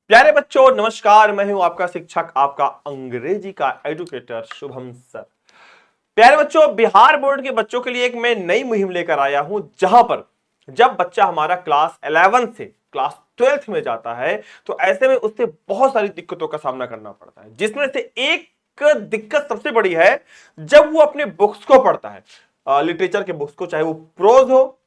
प्यारे बच्चों नमस्कार। मैं हूं आपका शिक्षक, आपका अंग्रेजी का एजुकेटर शुभम सर। प्यारे बच्चों, बिहार बोर्ड के बच्चों के लिए एक मैं नई मुहिम लेकर आया हूं, जहां पर जब बच्चा हमारा क्लास 11 से क्लास 12th में जाता है तो ऐसे में उससे बहुत सारी दिक्कतों का सामना करना पड़ता है, जिसमें से एक दिक्कत सबसे बड़ी है जब वो अपने बुक्स को पढ़ता है, लिटरेचर के बुक्स को, चाहे वो प्रोज हो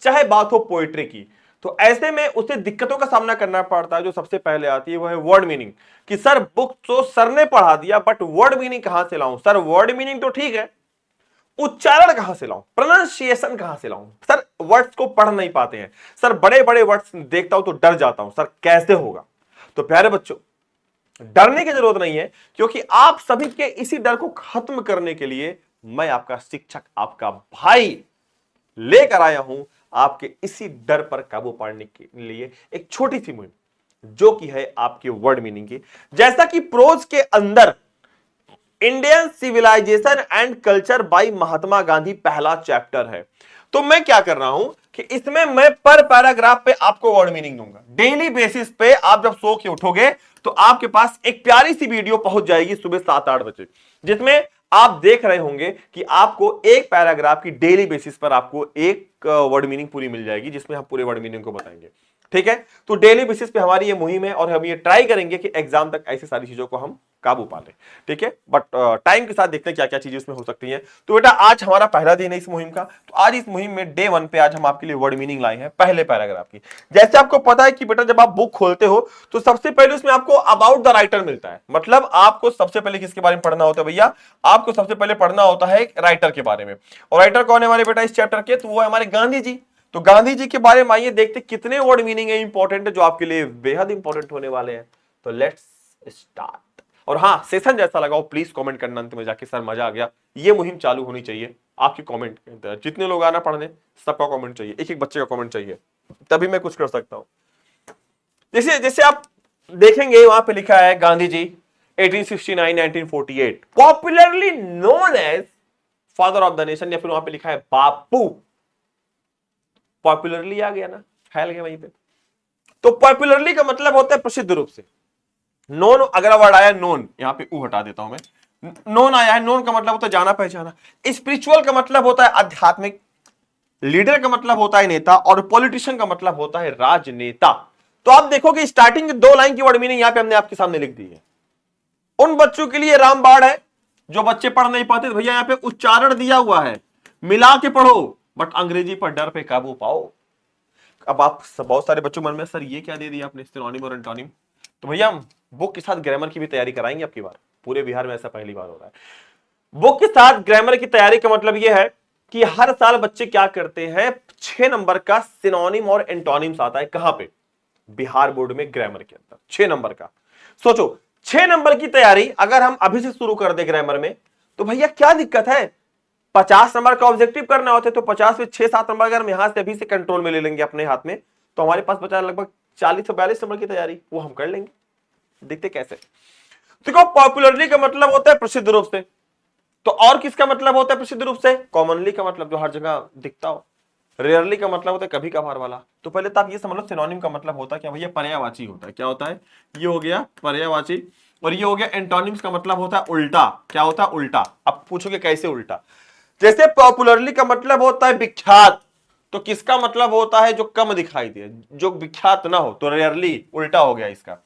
चाहे बात हो पोएट्री की। तो ऐसे में उसे दिक्कतों का सामना करना पड़ता है। जो सबसे पहले आती है वो है वर्ड मीनिंग, कि सर बुक तो सर ने पढ़ा दिया बट वर्ड मीनिंग कहां से लाऊं। सर वर्ड मीनिंग तो ठीक है, उच्चारण कहां से लाऊं, प्रोनाउंसिएशन कहां से लाऊं। सर वर्ड्स को पढ़ नहीं पाते हैं, सर बड़े बड़े वर्ड्स देखता हूं तो डर जाता हूं, सर कैसे होगा। तो प्यारे बच्चों, डरने की जरूरत नहीं है, क्योंकि आप सभी के इसी डर को खत्म करने के लिए मैं आपका शिक्षक, आपका भाई लेकर आया हूं आपके इसी डर पर काबू पाने के लिए एक छोटी सी मुहिम, जो कि है आपके वर्ड मीनिंग की। जैसा कि प्रोज के अंदर Indian civilisation and culture by Mahatma Gandhi पहला चैप्टर है, तो मैं क्या कर रहा हूं कि इसमें मैं पर पैराग्राफ पे आपको वर्ड मीनिंग दूंगा। डेली बेसिस पे आप जब सो के उठोगे तो आपके पास एक प्यारी सी वीडियो पहुंच जाएगी सुबह 7-8 बजे, जिसमें आप देख रहे होंगे कि आपको एक पैराग्राफ की डेली बेसिस पर आपको एक वर्ड मीनिंग पूरी मिल जाएगी, जिसमें हम पूरे वर्ड मीनिंग को बताएंगे। ठीक है, तो डेली बेसिस पे हमारी ये मुहिम है और हम ये ट्राई करेंगे कि एग्जाम तक ऐसी सारी चीजों को हम काबू पा लें। ठीक है, बट टाइम के साथ देखते हैं क्या क्या चीजें इसमें हो सकती हैं। तो बेटा आज हमारा पहला दिन है इस मुहिम का, तो आज इस मुहिम में डे 1 पे आज हम आपके लिए वर्ड मीनिंग लाए हैं पहले पैराग्राफ की। जैसे आपको पता है कि बेटा जब आप बुक खोलते हो तो सबसे पहले उसमें आपको अबाउट द राइटर मिलता है। मतलब आपको सबसे पहले किसके बारे में पढ़ना होता है भैया? आपको सबसे पहले पढ़ना होता है एक राइटर के बारे में। और राइटर कौन है हमारे बेटा इस चैप्टर के? तो वो है हमारे गांधी जी। तो गांधी जी के बारे में आइए देखते कितने वर्ड मीनिंग है इंपॉर्टेंट है, जो आपके लिए बेहद इंपॉर्टेंट होने वाले हैं। तो लेट्स स्टार्ट। और हाँ, सेशन जैसा लगा हो प्लीज कमेंट करना अंत में जाके, सर मजा आ गया। ये मुहिम चालू होनी चाहिए आपकी कमेंट के अंदर। जितने लोग आना पढ़ने सबका कमेंट चाहिए, एक एक बच्चे का कमेंट चाहिए, तभी मैं कुछ कर सकता हूं। जैसे जैसे आप देखेंगे वहां पे लिखा है Gandhi ji 1869-1948, popularly known as father of the nation, या फिर वहां पे लिखा है बापू। पॉपुलरली आ गया ना, फैल गया वहीं पे। तो पॉपुलरली का मतलब होता है प्रसिद्ध रूप से। नोन अगला वर्ड आया नोन, यहां पे ऊ हटा देता हूं मैं। नोन आया है, नोन का मतलब होता है जाना पहचाना। स्पिरिचुअल का मतलब होता है आध्यात्मिक। लीडर का मतलब होता है नेता, और पॉलिटिशियन का मतलब होता है राजनेता। तो आप देखो कि स्टार्टिंग 2 लाइन की वर्ड मीनिंग यहां पे हमने आपके सामने लिख दी है। उन बच्चों के लिए रामबाण है जो बच्चे पढ़ नहीं पाते, तो भैया यहां पे उच्चारण दिया हुआ है, मिला के पढ़ो, बट अंग्रेजी पर डर पे काबू पाओ। अब आप बहुत सारे बच्चों मन में सर ये क्या दे दिया आपने सिनोनिम और एंटोनिम। तो भैया हम बुक के साथ ग्रामर की भी तैयारी कराएंगे आपकी बार। पूरे बिहार में ऐसा पहली बार हो रहा है। बुक के साथ ग्रामर की तैयारी का मतलब यह है कि हर साल बच्चे क्या करते हैं, 6 नंबर का सिनोनिम और एंटोनिम्स आता है। कहां पे? बिहार बोर्ड में ग्रामर के अंदर 6 नंबर का। सोचो 6 नंबर की तैयारी अगर हम अभी से शुरू कर दे ग्रामर में, तो भैया क्या दिक्कत है? 50 नंबर का ऑब्जेक्टिव करना होता है, तो 50 में 6-7 नंबर अगर हम यहां से अभी से कंट्रोल में ले लेंगे अपने हाथ में, तो हमारे पास बचा लगभग 40 से 42 नंबर की तैयारी, वो हम कर लेंगे। देखते कैसे। देखो पॉपुलरली का मतलब होता है प्रसिद्ध रूप से, तो और किसका मतलब होता है प्रसिद्ध रूप से? कॉमनली का मतलब जो हर जगह दिखता हो। रेयरली का मतलब होता है कभी कभार वाला। तो पहले तो आप ये समझ लो सिनोनिम का मतलब होता है क्या भैया? पर्यायवाची होता है। क्या होता है? ये हो गया पर्यायवाची। और ये हो गया एंटोनिम्स का मतलब होता है उल्टा। क्या होता है? उल्टा। अब पूछोगे कैसे उल्टा? जैसे पॉपुलरली का मतलब होता है विख्यात, तो किसका मतलब होता है? जो कम दिखाई दे, जो विख्यात ना हो। तो रेयरली उल्टा हो गया इसका।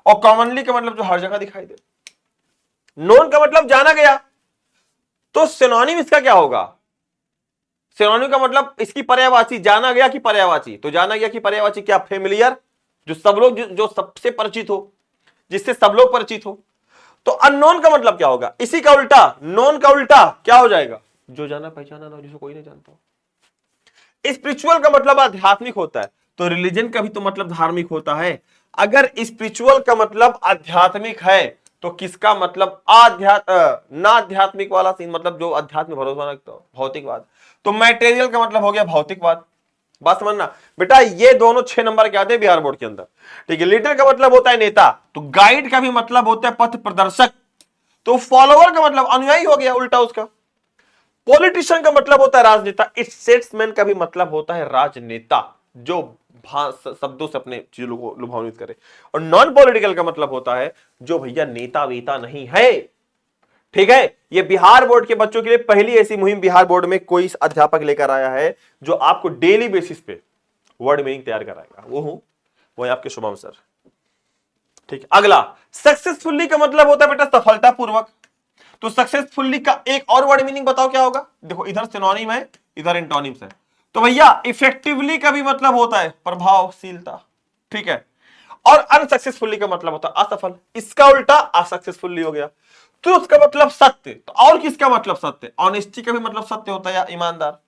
और कॉमनली का मतलब जो हर जगह दिखाई दे। नोन का मतलब जाना गया, तो सिनोनिम इसका क्या होगा? सिनोनिम का मतलब इसकी पर्यायवाची, जाना गया कि पर्यायवाची। तो जाना गया कि पर्यायवाची क्या? फेमिलियर, जो सब लोग जो सबसे परिचित हो, जिससे सब लोग परिचित हो। तो अननोन का मतलब क्या होगा? इसी का उल्टा, नोन का उल्टा क्या हो जाएगा? जो जाना पहचाना ना, जिसे कोई नहीं जानता। स्पिरिचुअल का मतलब आध्यात्मिक होता है, तो रिलीजन का भी तो मतलब धार्मिक होता है। अगर स्पिरिचुअल का मतलब आध्यात्मिक है, तो किसका मतलब ना आध्यात्मिक वाला सीन, मतलब जो अध्यात्म भरोसा रखता हो, भौतिकवाद। तो मैटेरियल का मतलब हो गया भौतिकवाद। बात समझना बेटा, ये दोनों 6 नंबर के आते हैं बिहार बोर्ड के अंदर। ठीक है, लीडर का मतलब होता है नेता, तो गाइड का भी मतलब होता है पथ प्रदर्शक। तो फॉलोअर का मतलब अनुयायी हो गया उल्टा उसका। पॉलिटिशियन का मतलब होता है राजनेता। स्टेट्समैन का भी मतलब होता है राजनेता, जो शब्दों से अपने चीजों को लुभान्वित करे। और नॉन पॉलिटिकल का मतलब होता है जो भैया नेता वेता नहीं है। ठीक है, ये बिहार बोर्ड के बच्चों के लिए पहली ऐसी मुहिम बिहार बोर्ड में कोई अध्यापक लेकर आया है जो आपको डेली बेसिस पे वर्ड मीनिंग तैयार कराएगा। वो है आपके शुभम सर। ठीक है, अगला सक्सेसफुली का मतलब होता है बेटा सफलतापूर्वक। तो सक्सेसफुली का एक और वर्ड मीनिंग बताओ क्या होगा। देखो इधर सिनोनिम है, इधर एंटोनिम्स है। तो भैया इफेक्टिवली का भी मतलब होता है प्रभावशीलता। ठीक है, और अनसक्सेसफुली का मतलब होता है असफल। इसका उल्टा असक्सेसफुली हो गया। ट्रुथ का मतलब सत्य। तो और किसका मतलब सत्य? ऑनेस्टी का भी मतलब सत्य होता है या ईमानदार।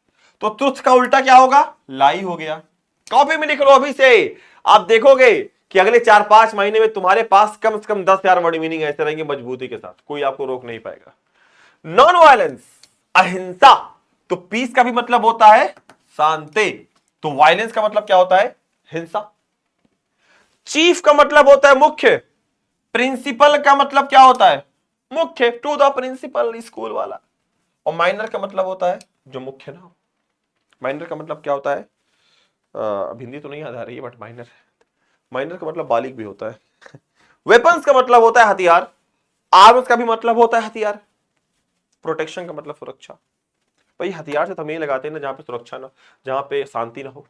तो ट्रुथ का उल्टा क्या होगा? लाई हो गया। कॉपी में लिख लो अभी से। आप देखोगे कि अगले 4-5 महीने में तुम्हारे पास कम से कम 10,000 वर्ड मीनिंग ऐसे रहेंगे मजबूती के साथ, कोई आपको रोक नहीं पाएगा। नॉन वायलेंस, अहिंसा। तो पीस का भी मतलब होता है शांति। तो वायलेंस का मतलब क्या होता है? हिंसा। चीफ का मतलब होता है मुख्य। प्रिंसिपल का मतलब क्या होता है? मुख्य, टू द प्रिंसिपल, स्कूल वाला। और माइनर का मतलब होता है जो मुख्य ना हो। माइनर का मतलब क्या होता है? अब हिंदी तो नहीं याद आ रही है, बट माइनर का मतलब बालिग भी होता है। वेपन्स का मतलब होता है हथियार। आर्म्स का भी मतलब होता है हथियार। प्रोटेक्शन का मतलब सुरक्षा। भाई हथियार से तो हम यही लगाते हैं ना जहां पे सुरक्षा ना, जहां पे शांति ना हो,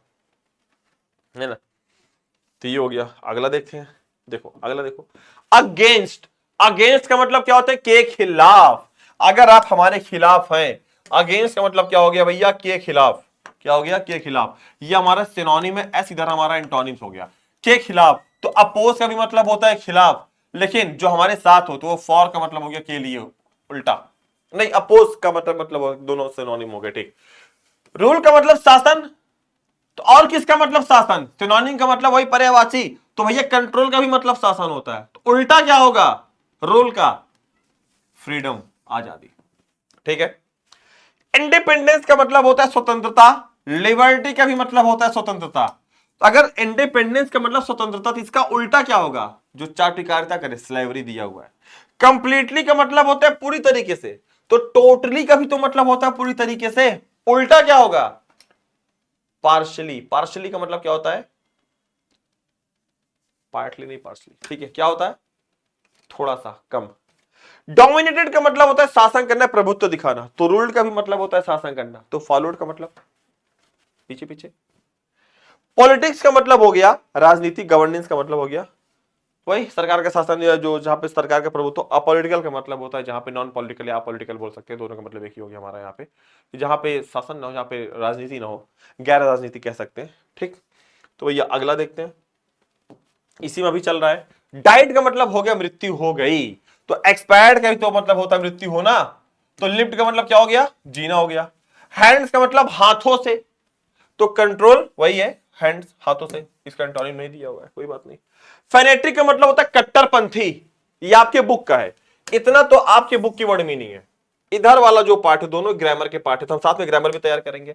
है ना। तो ये हो गया। अगला देखते हैं। देखो अगला देखो, अगेंस्ट। अगेंस्ट का मतलब क्या होता है? के खिलाफ। अगर आप हमारे खिलाफ हैं, अगेंस्ट का मतलब क्या हो गया भैया? के खिलाफ। क्या हो गया? के खिलाफ। ये हमारा सिनोनिम है, एस इधर हमारा एंटोनिम्स हो गया। के खिलाफ। तो अपोज का भी मतलब होता है खिलाफ, लेकिन जो हमारे साथ हो तो वो फॉर का मतलब हो गया के लिए, उल्टा नहीं, अपोज का मतलब दोनों सिनोनिम हो गए। ठीक। रूल का मतलब शासन। तो और किसका मतलब शासन? सिनोनिम का मतलब वही पर्यायवाची। तो भैया कंट्रोल का भी मतलब शासन होता है। तो उल्टा क्या होगा रूल का? फ्रीडम, आजादी। ठीक है। इंडिपेंडेंस का मतलब होता है स्वतंत्रता। लिबर्टी का भी मतलब होता है स्वतंत्रता। तो अगर इंडिपेंडेंस का मतलब स्वतंत्रता, तो इसका उल्टा क्या होगा? जो चाटुकारिता करे, स्लेवरी दिया हुआ है। कंप्लीटली का मतलब होता है पूरी तरीके से। तो टोटली का भी तो मतलब होता है पूरी तरीके से। उल्टा क्या होगा? पार्शली। पार्शली का मतलब क्या होता है? पार्टली नहीं, पार्शली। ठीक है, क्या होता है? थोड़ा सा, कम। डोमिनेटेड का मतलब होता है शासन करना, प्रभुत्व दिखाना। तो रूल्ड का भी मतलब होता है शासन करना। तो फॉलोड का मतलब पीछे पीछे। पॉलिटिक्स का मतलब हो गया राजनीति। गवर्नेंस का मतलब हो गया वही सरकार का शासन, या जो जहां पे सरकार का प्रभुत्व। अपॉलिटिकल का मतलब होता है जहां पे नॉन पॉलिटिकल या अपॉलिटिकल बोल सकते हैं, दोनों का मतलब एक ही हो गया हमारा यहाँ पे, जहां पे शासन ना हो, जहां पे राजनीति ना हो, गैर राजनीति कह सकते हैं। ठीक। तो भैया अगला देखते हैं, इसी में अभी चल रहा है। डाइट का मतलब हो गया मृत्यु हो गई। तो एक्सपायर्ड का भी तो मतलब होता है मृत्यु होना। तो लिव्ड का मतलब क्या हो गया? जीना हो गया। हैंड्स का मतलब हाथों से। तो कंट्रोल वही है, हैंड्स, हाथों से। इसका एंटोनिम नहीं दिया हुआ है, कोई बात नहीं। फेनेटिक का मतलब होता है कट्टरपंथी। ये आपके बुक का है, इतना तो आपके बुक की वर्ड मीनिंग है। इधर वाला जो पार्ट है दोनों ग्रामर के पार्ट है, तो हम साथ में ग्रामर भी तैयार करेंगे।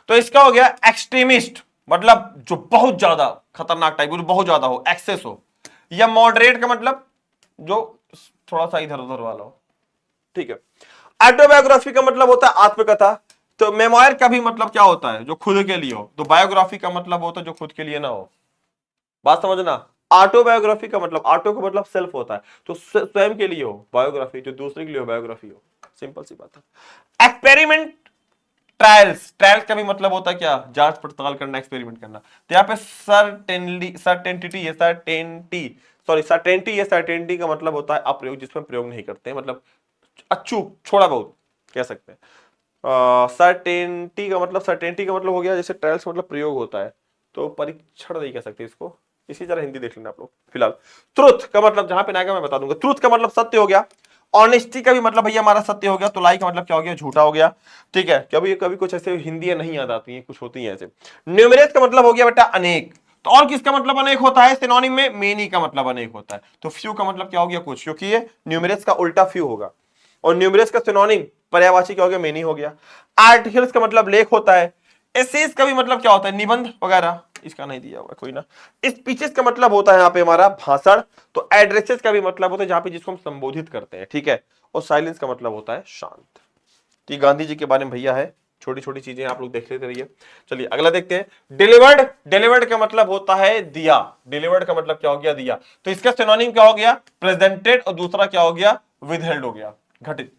तो इसका हो गया एक्सट्रीमिस्ट, मतलब जो बहुत ज्यादा खतरनाक टाइप, बहुत ज्यादा हो, एक्सेस हो। या मॉडरेट का मतलब जो थोड़ा सा इधर उधर वाला हो। ठीक है। ऑटोबायोग्राफी का मतलब होता है आत्मकथा। तो मेमोयर का भी मतलब क्या होता है? जो खुद के लिए हो। तो बायोग्राफी का मतलब होता है जो खुद के लिए ना हो। बात समझना। ऑटोबायोग्राफी का मतलब, ऑटो का मतलब सेल्फ होता है, तो स्वयं के लिए हो। बायोग्राफी जो दूसरे के लिए हो, बायोग्राफी हो। सिंपल सी बात है। Experiment, trials. ट्रायल्स का भी मतलब होता है क्या? जांच पड़ताल करना, एक्सपेरिमेंट करना। तो यहाँ पे सर्टेनिटी है, सर्टेनिटी है। सर्टेनिटी का मतलब होता है अप्रयोग, जिसमें प्रयोग नहीं करते हैं, मतलब अचूक, थोड़ा बहुत कह सकते हैं। सर्टेनिटी का मतलब हो गया, जैसे ट्रायल्स का मतलब प्रयोग होता है, तो परीक्षण नहीं कह सकते इसको। इसी तरह हिंदी देख लेना आप लोग फिलहाल। ट्रुथ का मतलब जहां पे ना आएगा मैं बता दूंगा। ट्रुथ का मतलब सत्य हो गया। ऑनेस्टी का भी मतलब भैया हमारा सत्य हो गया। तो लाई का मतलब क्या हो गया? झूठा हो गया। ठीक है, कभी कभी कुछ ऐसे हिंदियां नहीं याद आती हैं, कुछ होती हैं ऐसे। न्यूमरेट का मतलब हो गया बेटा अनेक। तो और किसका मतलब अनेक होता है सिनोनिम में? मेनी का मतलब अनेक होता है। तो फ्यू का मतलब क्या हो गया? कुछ, क्योंकि ये न्यूमरेट्स का उल्टा फ्यू होगा। और न्यूमरेट्स का सिनोनिम पर्यायवाची क्या हो गया? मेनी हो गया। आर्टिकल्स का मतलब लेख होता है। एसेज का भी मतलब क्या होता है? निबंध वगैरह। इसका नहीं दिया हुआ कोई ना। स्पीचेस का मतलब होता है यहाँ पे हमारा भाषण। तो एड्रेसेस का भी मतलब होता है जहां पे जिसको हम संबोधित करते हैं। ठीक है। और साइलेंस का मतलब होता है शांत। तो गांधी जी के बारे में भैया है छोटी छोटी चीजें आप लोग देख लेते रहिए। चलिए अगला देखते हैं। डिलीवर्ड, डिलीवर्ड का मतलब होता है दिया। डिलीवर्ड का मतलब क्या हो गया? दिया। तो इसका सिनोनिम क्या हो गया? प्रेजेंटेड, और दूसरा क्या हो गया? विदहेल्ड हो गया, घटित।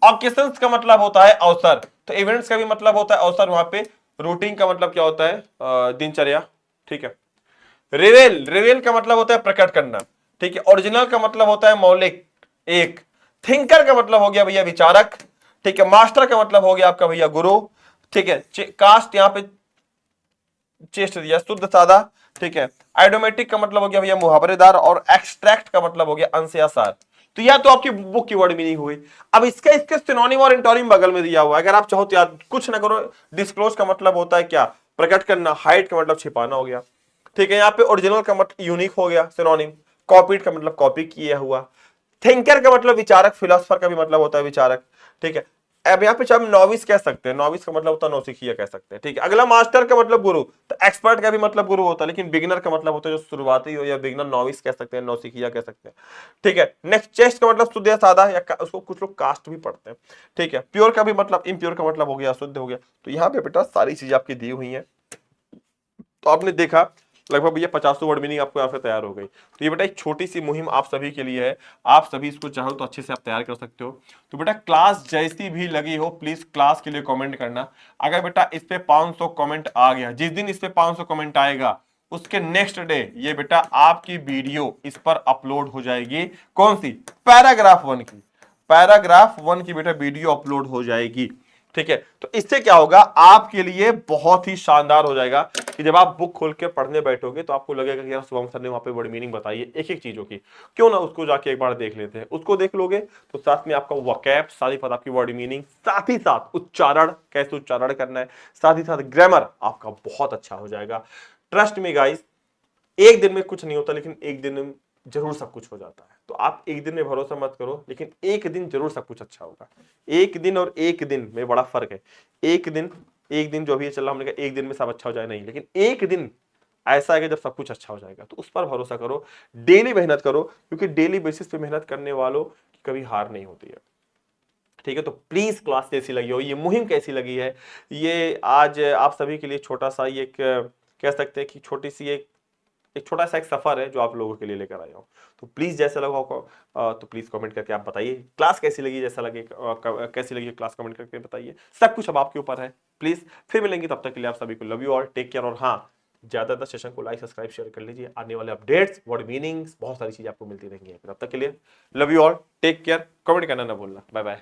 ऑकेशंस का मतलब होता है अवसर, तो इवेंट्स का भी मतलब होता है अवसर वहां पे। रूटीन का मतलब क्या होता है? दिनचर्या, ठीक है। रिवेल, रिवेल का मतलब होता है प्रकट करना, ठीक है। ओरिजिनल का मतलब होता है मौलिक, एक। थिंकर का मतलब हो गया भैया विचारक, ठीक है। मास्टर का मतलब हो गया आपका भैया गुरु, ठीक है। कास्ट यहां पे चेस्ट दिया, शुद्ध सादा, ठीक है। आइडोमेटिक का मतलब हो गया भैया मुहावरेदार, और एक्सट्रैक्ट का मतलब हो गया अंश या सार। तो यह तो आपकी बुक की वर्ड मीनिंग हुई। अब इसका इसके सिनोनिम और इंटोनिम बगल में दिया हुआ है, अगर आप चाहो तो याद कुछ ना करो। डिस्क्लोज का मतलब होता है क्या? प्रकट करना। हाइड का मतलब छिपाना हो गया, ठीक है। यहाँ पे ओरिजिनल का मतलब यूनिक हो गया सिनोनिम। कॉपीड का मतलब कॉपी किया हुआ। थिंकर का मतलब विचारक, फिलोसफर का भी मतलब होता है विचारक, ठीक है। अब यहाँ पे हम नॉविस कह सकते हैं, नॉविस का मतलब होता है नौसिखिया कह सकते हैं, ठीक है। अगला मास्टर का मतलब गुरु, तो एक्सपर्ट का भी मतलब गुरु होता है, लेकिन बिगिनर का मतलब होता है जो शुरुआती हो, या बिगिनर नॉविस कह सकते हैं, नौसिखिया कह सकते हैं, ठीक है। नेक्स्ट चेस्ट का मतलब शुद्ध या सादा, या उसको कुछ लोग कास्ट भी पढ़ते हैं, ठीक है। प्योर का भी मतलब, इम्प्योर का मतलब हो गया शुद्ध हो गया। तो यहाँ पे बेटा सारी चीजें आपकी दी हुई है। तो आपने देखा लगभग भैया 50 वर्ड मीनिंग आपको यहाँ पे तैयार हो गई। तो ये बेटा एक छोटी सी मुहिम आप सभी के लिए है, आप सभी इसको चाहो तो अच्छे से आप तैयार कर सकते हो। तो बेटा क्लास जैसी भी लगी हो प्लीज क्लास के लिए कमेंट करना। अगर बेटा इस पे 500 कमेंट आ गया, जिस दिन इस पे 500 कमेंट आएगा उसके नेक्स्ट डे ये बेटा आपकी वीडियो इस पर अपलोड हो जाएगी। कौन सी? पैराग्राफ 1 की। पैराग्राफ 1 की बेटा वीडियो अपलोड हो जाएगी, ठीक है। तो इससे क्या होगा? आपके लिए बहुत ही शानदार हो जाएगा कि जब आप बुक खोल के पढ़ने बैठोगे तो आपको लगेगा कि यार शुभम सर ने वहां पे वर्ड मीनिंग बताई है एक एक चीजों की, क्यों ना उसको जाके एक बार देख लेते हैं। उसको देख लोगे तो साथ में आपका वोकैब, साथ ही साथ आपकी वर्ड मीनिंग, साथ ही साथ उच्चारण, कैसे उच्चारण करना है, साथ ही साथ ग्रामर आपका बहुत अच्छा हो जाएगा। ट्रस्ट मी गाइस, एक दिन में कुछ नहीं होता, लेकिन एक दिन में जरूर सब कुछ हो जाता है। तो आप एक दिन में भरोसा मत करो, लेकिन एक दिन जरूर सब कुछ अच्छा होगा। एक दिन और एक दिन में बड़ा फर्क है। एक दिन जो भी चल रहा, हमने कहा एक दिन में सब अच्छा हो जाए, नहीं, लेकिन एक दिन ऐसा है कि जब सब कुछ अच्छा हो जाएगा। तो उस पर भरोसा करो, डेली मेहनत करो, क्योंकि डेली बेसिस पे मेहनत करने वालों की कभी हार नहीं होती है, ठीक है। तो प्लीज क्लास कैसी लगी हो, ये मुहिम कैसी लगी है, ये आज आप सभी के लिए छोटा सा ये एक कह सकते हैं कि छोटी सी एक छोटा सा एक सफर है जो आप लोगों के लिए लेकर आया हूं। तो प्लीज जैसा लगा हो तो प्लीज कमेंट करके आप बताइए क्लास कैसी लगी, जैसा लगे कैसी लगी क्लास, कमेंट करके बताइए। सब कुछ अब आपके ऊपर है। प्लीज फिर मिलेंगे, तब तक के लिए आप सभी को love you all, take care. और हाँ, ज्यादातर सेशन को लाइक सब्सक्राइब शेयर कर लीजिए, आने वाले अपडेट्स, वर्ड मीनिंग्स, बहुत सारी चीजें आपको मिलती रहेंगी। तब तक के लिए love you all, take care, comment करना ना भूलना। Bye bye.